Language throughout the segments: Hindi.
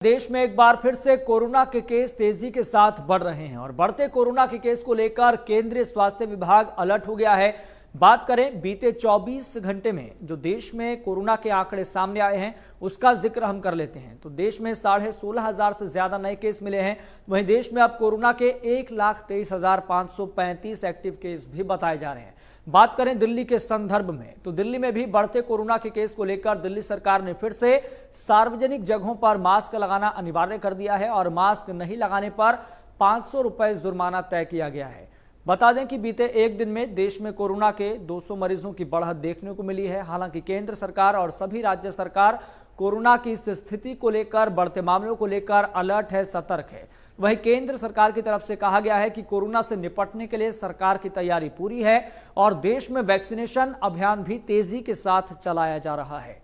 देश में एक बार फिर से कोरोना के केस तेजी के साथ बढ़ रहे हैं और बढ़ते कोरोना के केस को लेकर केंद्रीय स्वास्थ्य विभाग अलर्ट हो गया है। बात करें बीते 24 घंटे में जो देश में कोरोना के आंकड़े सामने आए हैं उसका जिक्र हम कर लेते हैं तो देश में 16,500 से ज्यादा नए केस मिले हैं। वहीं देश में अब कोरोना के 1,23,535 एक्टिव केस भी बताए जा रहे हैं। बात करें दिल्ली के संदर्भ में तो दिल्ली में भी बढ़ते कोरोना के केस को लेकर दिल्ली सरकार ने फिर से सार्वजनिक जगहों पर मास्क लगाना अनिवार्य कर दिया है और मास्क नहीं लगाने पर 500 रुपए जुर्माना तय किया गया है। बता दें कि बीते एक दिन में देश में कोरोना के 200 मरीजों की बढ़त देखने को मिली है। हालांकि केंद्र सरकार और सभी राज्य सरकार कोरोना की इस स्थिति को लेकर बढ़ते मामलों को लेकर अलर्ट है, सतर्क है। वहीं केंद्र सरकार की तरफ से कहा गया है कि कोरोना से निपटने के लिए सरकार की तैयारी पूरी है और देश में वैक्सीनेशन अभियान भी तेजी के साथ चलाया जा रहा है।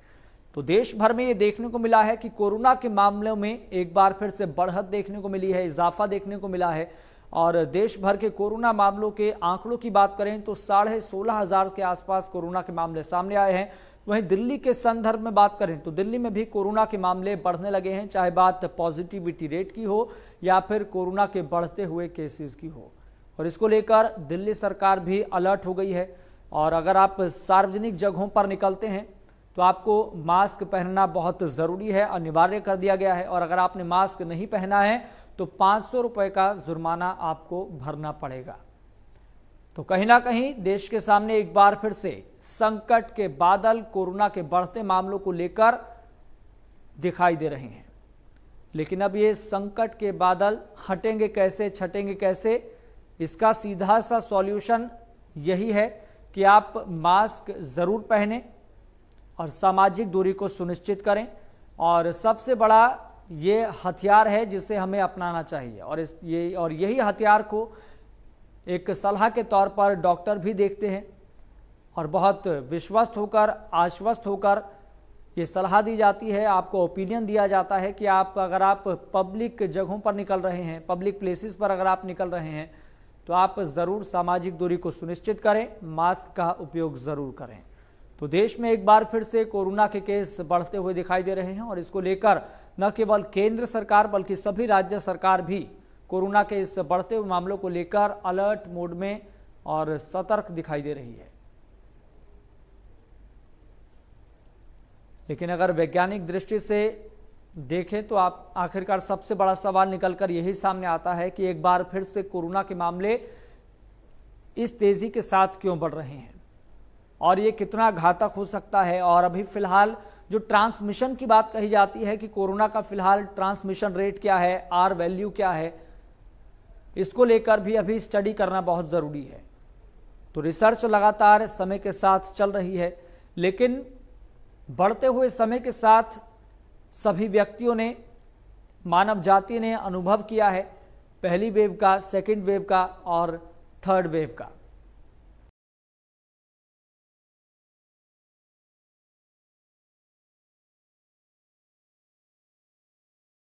तो देश भर में ये देखने को मिला है कि कोरोना के मामलों में एक बार फिर से बढ़त देखने को मिली है, इजाफा देखने को मिला है और देश भर के कोरोना मामलों के आंकड़ों की बात करें तो 16,500 के आसपास कोरोना के मामले सामने आए हैं। वहीं दिल्ली के संदर्भ में बात करें तो दिल्ली में भी कोरोना के मामले बढ़ने लगे हैं, चाहे बात पॉजिटिविटी रेट की हो या फिर कोरोना के बढ़ते हुए केसेस की हो। और इसको लेकर दिल्ली सरकार भी अलर्ट हो गई है और अगर आप सार्वजनिक जगहों पर निकलते हैं तो आपको मास्क पहनना बहुत ज़रूरी है, अनिवार्य कर दिया गया है। और अगर आपने मास्क नहीं पहना है तो 500 रुपए का जुर्माना आपको भरना पड़ेगा। तो कहीं ना कहीं देश के सामने एक बार फिर से संकट के बादल कोरोना के बढ़ते मामलों को लेकर दिखाई दे रहे हैं। लेकिन अब ये संकट के बादल हटेंगे कैसे, छटेंगे कैसे, इसका सीधा सा सॉल्यूशन यही है कि आप मास्क जरूर पहनें और सामाजिक दूरी को सुनिश्चित करें। और सबसे बड़ा ये हथियार है जिसे हमें अपनाना चाहिए और यही हथियार को एक सलाह के तौर पर डॉक्टर भी देखते हैं और बहुत विश्वस्त होकर, आश्वस्त होकर ये सलाह दी जाती है, आपको ओपिनियन दिया जाता है कि अगर आप पब्लिक जगहों पर निकल रहे हैं, पब्लिक प्लेसेस पर अगर आप निकल रहे हैं तो आप ज़रूर सामाजिक दूरी को सुनिश्चित करें, मास्क का उपयोग ज़रूर करें। तो देश में एक बार फिर से कोरोना के केस बढ़ते हुए दिखाई दे रहे हैं और इसको लेकर न केवल केंद्र सरकार बल्कि सभी राज्य सरकार भी कोरोना के इस बढ़ते हुए मामलों को लेकर अलर्ट मोड में और सतर्क दिखाई दे रही है। लेकिन अगर वैज्ञानिक दृष्टि से देखें तो आप आखिरकार सबसे बड़ा सवाल निकलकर यही सामने आता है कि एक बार फिर से कोरोना के मामले इस तेजी के साथ क्यों बढ़ रहे हैं और ये कितना घातक हो सकता है। और अभी फिलहाल जो ट्रांसमिशन की बात कही जाती है कि कोरोना का फिलहाल ट्रांसमिशन रेट क्या है, आर वैल्यू क्या है, इसको लेकर भी अभी स्टडी करना बहुत ज़रूरी है। तो रिसर्च लगातार समय के साथ चल रही है, लेकिन बढ़ते हुए समय के साथ सभी व्यक्तियों ने, मानव जाति ने अनुभव किया है पहली वेव का, सेकेंड वेव का और थर्ड वेव का।